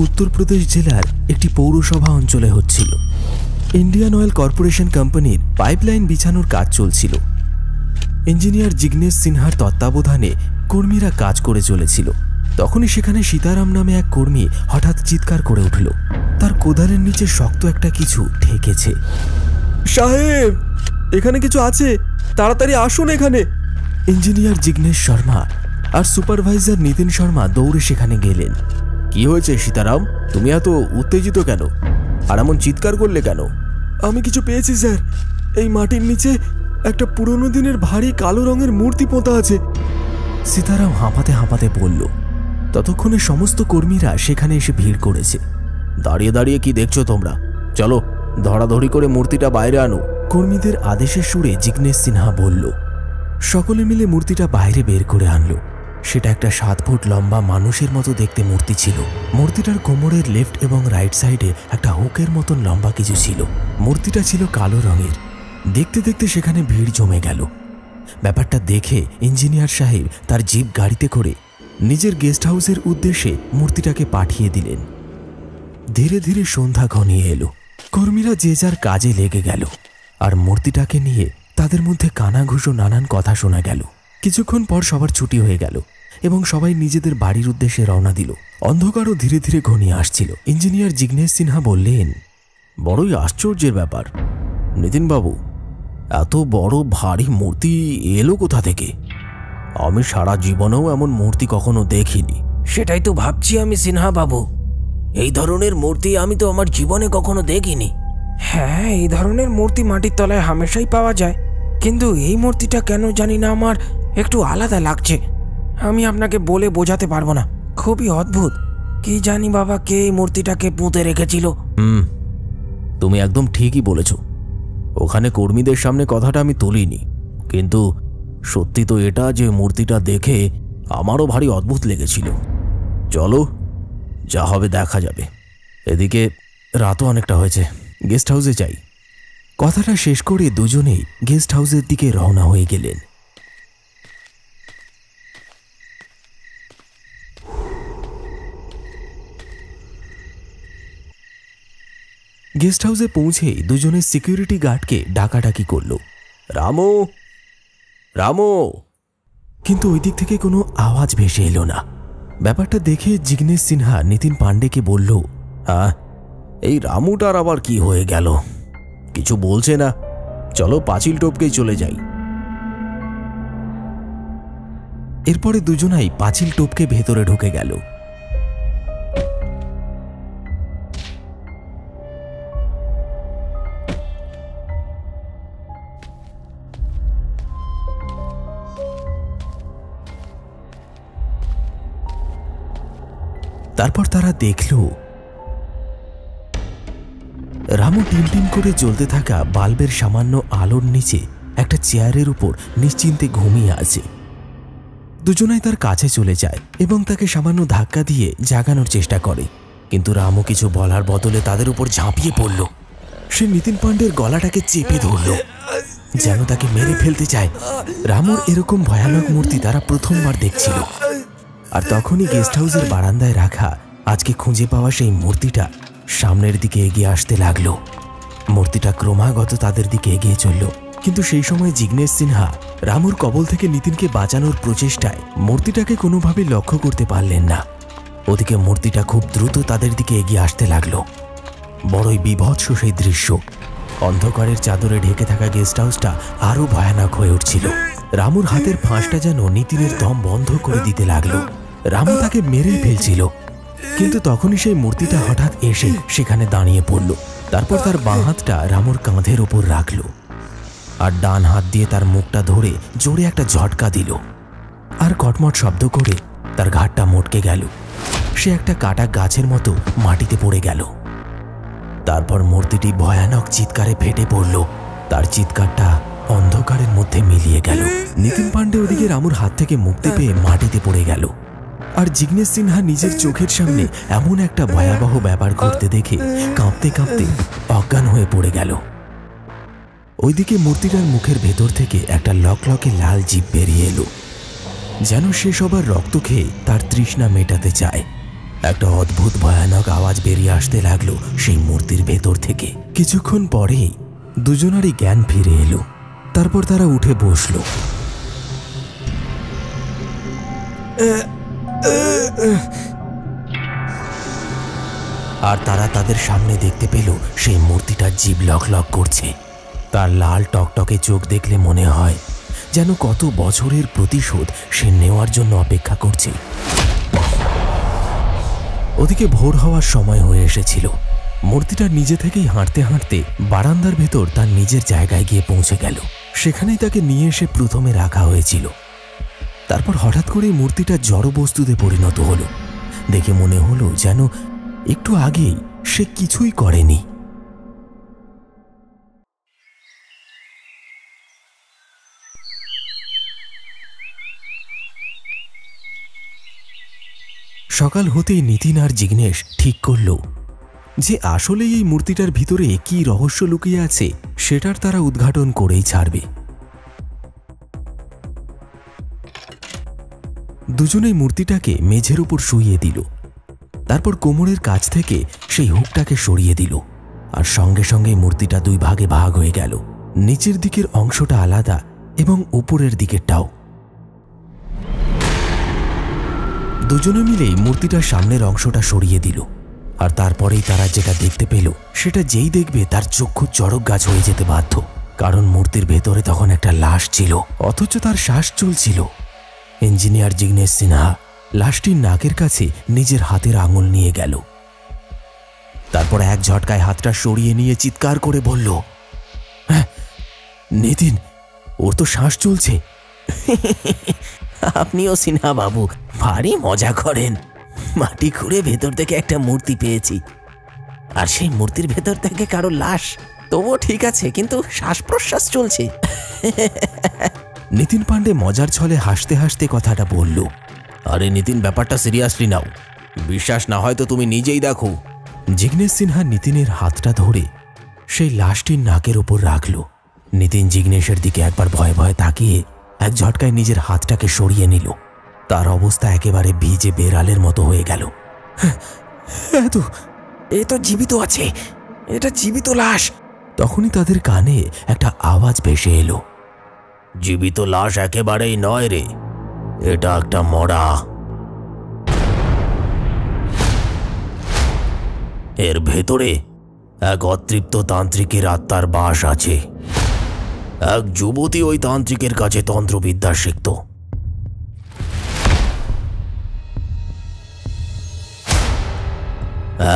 উত্তরপ্রদেশ জেলার একটি পৌরসভা অঞ্চলে হচ্ছিল। ইন্ডিয়ান অয়েল কর্পোরেশন কোম্পানির পাইপলাইন বিছানোর কাজ চলছিল। ইঞ্জিনিয়ার জিগ্নেশ সিনহার তত্ত্বাবধানে কর্মীরা কাজ করে চলেছিল। তখনই সেখানে সীতারাম নামে এক কর্মী হঠাৎ চিৎকার করে উঠল। তার কোদালের নিচে শক্ত একটা কিছু ঠেকেছে। সাহেব, এখানে কিছু আছে, তাড়াতাড়ি আসুন এখানে। ইঞ্জিনিয়ার জিগ্নেশ শর্মা আর সুপারভাইজার নিতিন শর্মা দৌড়ে সেখানে গেলেন। কি হয়েছে সীতারাম, তুমি এত উত্তেজিত কেন আর এমন চিৎকার করলে কেন? আমি কিছু পেয়েছি স্যার, এই মাটির নিচে একটা পুরনো দিনের ভারী কালো রঙের মূর্তি পোঁতা আছে। সীতারাম হাঁপাতে হাঁপাতে বলল। ততক্ষণে সমস্ত কর্মীরা সেখানে এসে ভিড় করেছে। দাঁড়িয়ে দাঁড়িয়ে কি দেখছো তোমরা? চলো ধরাধরি করে মূর্তিটা বাইরে আনো। কর্মীদের আদেশের সুরে জিগ্নেশ সিনহা বলল। সকলে মিলে মূর্তিটা বাইরে বের করে আনলো। সেটা একটা 7 ফুট লম্বা মানুষের মতো দেখতে মূর্তি ছিল। মূর্তিটার কোমরের লেফট এবং রাইট সাইডে একটা হুকের মতন লম্বা কিছু ছিল। মূর্তিটা ছিল কালো রঙের। দেখতে দেখতে সেখানে ভিড় জমে গেল। ব্যাপারটা দেখে ইঞ্জিনিয়ার সাহেব তার জিপ গাড়িতে করে নিজের গেস্ট হাউসের উদ্দেশ্যে মূর্তিটাকে পাঠিয়ে দিলেন। ধীরে ধীরে সন্ধ্যা ঘনিয়ে এলো। কর্মীরা যে যার কাজে লেগে গেল আর মূর্তিটাকে নিয়ে তাদের মধ্যে কানাঘুষো নানান কথা শোনা গেল। কিছুক্ষণ পর সবার ছুটি হয়ে গেল এবং সবাই নিজেদের বাড়ির উদ্দেশ্যে রওনা দিল। অন্ধকারও ধীরে ধীরে ঘনিয়ে আসছিল। ইঞ্জিনিয়ার জিগ্নেশ সিনহা বললেন, বড়ই আশ্চর্যের ব্যাপার নিতিনবাবু, এত বড় ভারী মূর্তি এলো কোথা থেকে? আমি সারা জীবনেও এমন মূর্তি কখনো দেখিনি। সেটাই তো ভাবছি আমি সিনহা বাবু, এই ধরনের মূর্তি আমি তো আমার জীবনে কখনো দেখিনি। হ্যাঁ, এই ধরনের মূর্তি মাটির তলায় হামেশাই পাওয়া যায়, কিন্তু এই মূর্তিটা কেন জানি না আমার একটু আলাদা লাগছে। আমি আপনাকে বলে বোঝাতে পারবো না, খুবই অদ্ভুত। কি জানি বাবা, কে এই মূর্তিটাকে পুঁতে রেখেছিল। তুমি একদম ঠিকই বলেছ। ওখানে কর্মীদের সামনে কথাটা আমি তুলিনি, কিন্তু সত্যি তো এটা যে মূর্তিটা দেখে আমারও ভারী অদ্ভুত লেগেছিল। চলো, যা হবে দেখা যাবে। এদিকে রাতও অনেকটা হয়েছে, গেস্ট হাউসে যাই। কথাটা শেষ করে দুজনেই গেস্ট হাউসের দিকে রওনা হয়ে গেলেন। গেস্ট হাউসে পৌঁছেই দুজনে সিকিউরিটি গার্ডকে ডাকাডাকি করল, রামু রামু, কিন্তু ওই দিক থেকে কোনো আওয়াজ ভেসে এলো না। ব্যাপারটা দেখে জিগ্নেশ সিনহা নিতিন পাণ্ডেকে বলল, এই রামুটার আবার কি হয়ে গেল? কিছু বলছে না, চলো পাঁচিল টপকেই চলে যাই। এরপরে দুজনাই পাঁচিল টপকে ভেতরে ঢুকে গেল। তারপর তারা দেখল রামু টিম টিম করে জ্বলতে থাকা বাল্বের সামান্য আলোর নিচে একটা চেয়ারের উপর নিশ্চিন্তে ঘুমিয়ে আছে। দুজনাই তার কাছে চলে যায় এবং তাকে সামান্য ধাক্কা দিয়ে জাগানোর চেষ্টা করে, কিন্তু রামু কিছু বলার বদলে তাদের উপর ঝাঁপিয়ে পড়ল। সে নিতিন পাণ্ডের গলাটাকে চেপে ধরল, যেন তাকে মেরে ফেলতে চায়। রামুর এরকম ভয়ানক মূর্তি তারা প্রথমবার দেখছিল। আর তখনই গেস্ট হাউসের বারান্দায় রাখা আজকে খুঁজে পাওয়া সেই মূর্তিটা সামনের দিকে এগিয়ে আসতে লাগলো। মূর্তিটা ক্রমাগত তাদের দিকে এগিয়ে চলল, কিন্তু সেই সময় জিগ্নেশ সিনহা রামুর কবল থেকে নিতিনকে বাঁচানোর প্রচেষ্টায় মূর্তিটাকে কোনোভাবে লক্ষ্য করতে পারলেন না। ওদিকে মূর্তিটা খুব দ্রুত তাদের দিকে এগিয়ে আসতে লাগলো। বড়ই বিভৎস সেই দৃশ্য। অন্ধকারের চাদরে ঢেকে থাকা গেস্ট হাউসটা আরো ভয়ানক হয়ে উঠছিল। রামুর হাতের ফাঁসটা যেন নিতিনের দম বন্ধ করে দিতে লাগলো। রামু তাকে মেরে ফেলছিল, কিন্তু তখনই সেই মূর্তিটা হঠাৎ এসে সেখানে দাঁড়িয়ে পড়ল। তারপর তার বাঁ হাতটা রামুর কাঁধের ওপর রাখল আর ডান হাত দিয়ে তার মুখটা ধরে জোরে একটা ঝটকা দিল, আর কটমট শব্দ করে তার ঘাড়টা মটকে গেল। সে একটা কাটা গাছের মতো মাটিতে পড়ে গেল। তারপর মূর্তিটি ভয়ানক চিৎকারে ফেটে পড়ল। তার চিৎকারটা অন্ধকারের মধ্যে মিলিয়ে গেল। নিতিন পাণ্ডে ওদিকে রামুর হাত থেকে মুক্তি পেয়ে মাটিতে পড়ে গেল, আর জিগ্নেশ সিনহা নিজের চোখের সামনে এমন একটা ভয়াবহ ব্যাপার ঘটতে দেখে কাঁপতে কাঁপতে অজ্ঞান হয়ে পড়ে গেল। ওইদিকে মূর্তিটার মুখের ভেতর থেকে একটা লকলকে লাল জিভ বেরিয়ে এলো, যেন সে সবার রক্ত খেয়ে তার তৃষ্ণা মেটাতে চায়। একটা অদ্ভুত ভয়ানক আওয়াজ বেরিয়ে আসতে লাগলো সেই মূর্তির ভেতর থেকে। কিছুক্ষণ পরেই দুজনারই জ্ঞান ফিরে এলো। তারপর তারা উঠে বসলো। আর তারা তাদের সামনে দেখতে পেল সেই মূর্তিটার জিভ লক লক করছে। তার লাল টকটকে চোখ দেখলে মনে হয় যেন কত বছরের প্রতিশোধ সে নেওয়ার জন্য অপেক্ষা করছে। ওদিকে ভোর হওয়ার সময় হয়ে এসেছিল। মূর্তিটা নিজে থেকেই হাঁটতে হাঁটতে বারান্দার ভেতর তার নিজের জায়গায় গিয়ে পৌঁছে গেল। সেখানেই তাকে নিয়ে এসে প্রথমে রাখা হয়েছিল। তারপর হঠাৎ করে মূর্তিটা জড়বস্তুতে পরিণত হলো। দেখে মনে হলো যেন একটু আগেই সে কিছুই করেনি। সকাল হতেই নিতিন আর জিগ্নেশ ঠিক করল যে আসলে এই মূর্তিটার ভিতরে কি রহস্য লুকিয়ে আছে সেটার তারা উদ্ঘাটন করেই ছাড়বে। দুজনেই মূর্তিটাকে মেঝের উপর শুইয়ে দিল। তারপর কোমরের কাছ থেকে সেই হুকটাকে সরিয়ে দিল। আর সঙ্গে সঙ্গে মূর্তিটা দুই ভাগে ভাগ হয়ে গেল। নিচের দিকের অংশটা আলাদা এবং উপরের দিকেরটাও। দুজনে মিলেই মূর্তিটার সামনের অংশটা সরিয়ে দিল। আর তারপরেই তারা যেটা দেখতে পেল সেটা যেই দেখবে তার চক্ষু চড়ক গাছ হয়ে যেতে বাধ্য। কারণ মূর্তির ভেতরে তখন একটা লাশ ছিল, অথচ তার শ্বাস চলছিল। ইঞ্জিনিয়ার জিগ্নেশ সিনহা লাশটির নাকের কাছে নিজের হাতের আঙুল নিয়ে গেল। তারপর এক ঝটকায় হাতটা সরিয়ে নিয়ে চিৎকার করে বলল, হ্যাঁ নিতিন, ওর তো শ্বাস চলছে। আপনিও সিনহা বাবু ভারী মজা করেন। মাটি খুঁড়ে ভেতর থেকে একটা মূর্তি পেয়েছি, আর সেই মূর্তির ভেতর থেকে কারো লাশ। তবুও ঠিক আছে, কিন্তু শ্বাস প্রশ্বাস চলছে। নিতিন পাণ্ডে মজার ছলে হাসতে হাসতে কথাটা বলল। আরে নিতিন, ব্যাপারটা সিরিয়াসলি নাও। বিশ্বাস না হয় তো তুমি নিজেই দেখো। জিগ্নেশ সিনহা নিতিনের হাতটা ধরে সেই লাশটির নাকের ওপর রাখল। নিতিন জিগ্নেশের দিকে একবার ভয়ে ভয়ে তাকিয়ে এক ঝটকায় নিজের হাতটাকে সরিয়ে নিল। তার অবস্থা একেবারে ভিজে বেড়ালের মতো হয়ে গেল। এ তো জীবিত আছে, এটা জীবিত লাশ। তখনই তাদের কানে একটা আওয়াজ ভেসে এলো। জীবিত লাশ একেবারেই নয় রে, এটা একটা মরা। এর ভেতরে এক অতৃপ্ত তান্ত্রিকের আত্মার বাস আছে। এক যুবতী ওই তান্ত্রিকের কাছে তন্ত্রবিদ্যা শিখত।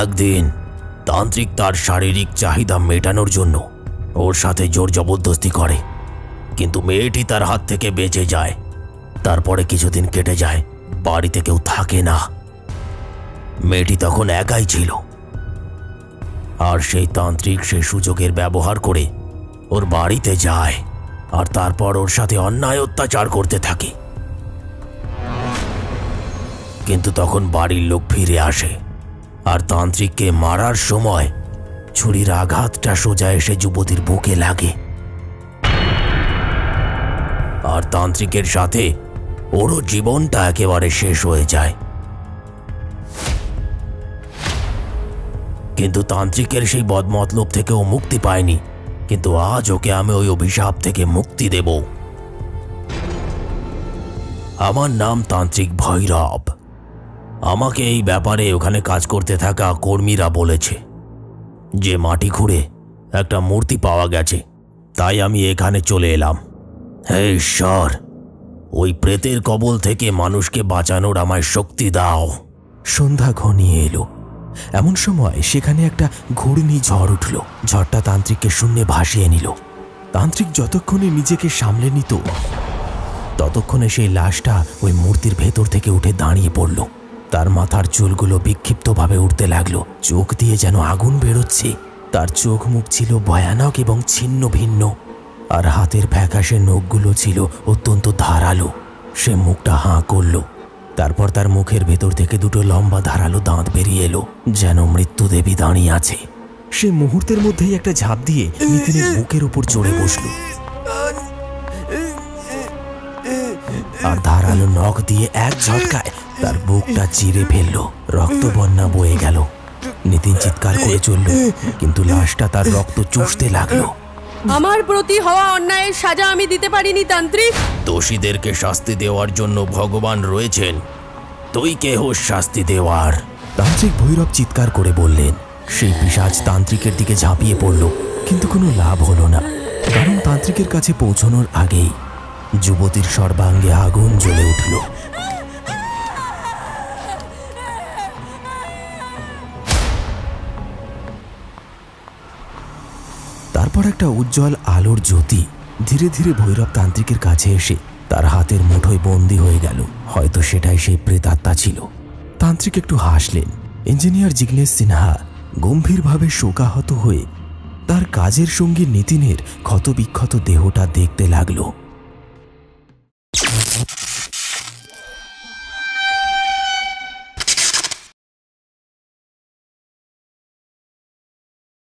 একদিন তান্ত্রিক তার শারীরিক চাহিদা মেটানোর জন্য ওর সাথে জোর জবরদস্তি করে, কিন্তু মেয়েটি তার হাত থেকে বেঁচে যায়। তারপরে কিছুদিন কেটে যায়, বাড়িতে কেউ থাকে না। মেয়েটি তখন একাই ছিল, আর সেই তান্ত্রিক সেই সুযোগের ব্যবহার করে ওর বাড়িতে যায় আর তারপর ওর সাথে অন্যায় অত্যাচার করতে থাকে। কিন্তু তখন বাড়ির লোক ফিরে আসে, আর তান্ত্রিককে মারার সময় ছুরির আঘাতটা সোজা এসে যুবতীর বুকে লাগে। আর তান্ত্রিকের সাথে ওরও জীবনটা একেবারে শেষ হয়ে যায়। কিন্তু তান্ত্রিকের সেই বদমতলব থেকেও মুক্তি পায়নি। কিন্তু আজ ওকে আমি ওই অভিশাপ থেকে মুক্তি দেব। আমার নাম তান্ত্রিক ভৈরব। আমাকে এই ব্যাপারে ওখানে কাজ করতে থাকা কর্মীরা বলেছে যে মাটি খুঁড়ে একটা মূর্তি পাওয়া গেছে, তাই আমি এখানে চলে এলাম। হে ঈশ্বর, ওই প্রেতের কবল থেকে মানুষকে বাঁচানোর আমায় শক্তি দাও। সন্ধ্যা ঘনিয়ে এলো। এমন সময় সেখানে একটা ঘূর্ণি ঝড় উঠল। ঝড়টা তান্ত্রিককে শূন্যে ভাসিয়ে নিল। তান্ত্রিক যতক্ষণে নিজেকে সামলে নিত ততক্ষণে সেই লাশটা ওই মূর্তির ভেতর থেকে উঠে দাঁড়িয়ে পড়ল। তার মাথার চুলগুলো বিক্ষিপ্তভাবে উঠতে লাগলো, চোখ দিয়ে যেন আগুন বেরোচ্ছে। তার চোখ মুখ ছিল ভয়ানক এবং ছিন্ন ভিন্ন, আর হাতের ফ্যাকাশে নখগুলো ছিল অত্যন্ত ধারালো। সে মুখটা হাঁ করল। তারপর তার মুখের ভেতর থেকে দুটো লম্বা ধারালো দাঁত বেরিয়ে এলো, যেন মৃত্যুদেবী দাঁড়িয়ে আছে। সে মুহূর্তের মধ্যেই একটা ঝাঁপ দিয়ে নিতিনের বুকের উপর চড়ে বসল, আর ধারালো নখ দিয়ে এক ঝটকায় তার বুকটা চিরে ফেলল, রক্ত বন্যা বয়ে গেল। নিতিন চিৎকার করে চলল, কিন্তু লাশটা তার রক্ত চুষতে লাগলো। আমার প্রতি হওয়া অন্যায়ের সাজা আমি দিতে পারিনি তান্ত্রিক। দোষীদেরকে শাস্তি দেওয়ার জন্য ভগবান রয়েছেন, তুই কে হোস শাস্তি দেওয়ার? তান্ত্রিক ভৈরব চিৎকার করে বললেন। সেই পিশাচ তান্ত্রিকের দিকে ঝাঁপিয়ে পড়ল, কিন্তু কোনো লাভ হলো না, কারণ তান্ত্রিকের কাছে পৌঁছানোর আগেই যুবতীর সর্বাঙ্গে আগুন জ্বলে উঠল। তারপর একটা উজ্জ্বল আলোর জ্যোতি ধীরে ধীরে ভৈরব তান্ত্রিকের কাছে এসে তার হাতের মুঠোয় বন্দী হয়ে গেল। হয়তো সেটাই সেই প্রেতাত্মা ছিল। তান্ত্রিক একটু হাসলেন। ইঞ্জিনিয়ার জিগ্নেশ সিনহা গম্ভীরভাবে শোকাহত হয়ে তার কাজের সঙ্গী নিতিনের ক্ষতবিক্ষত দেহটা দেখতে লাগলো।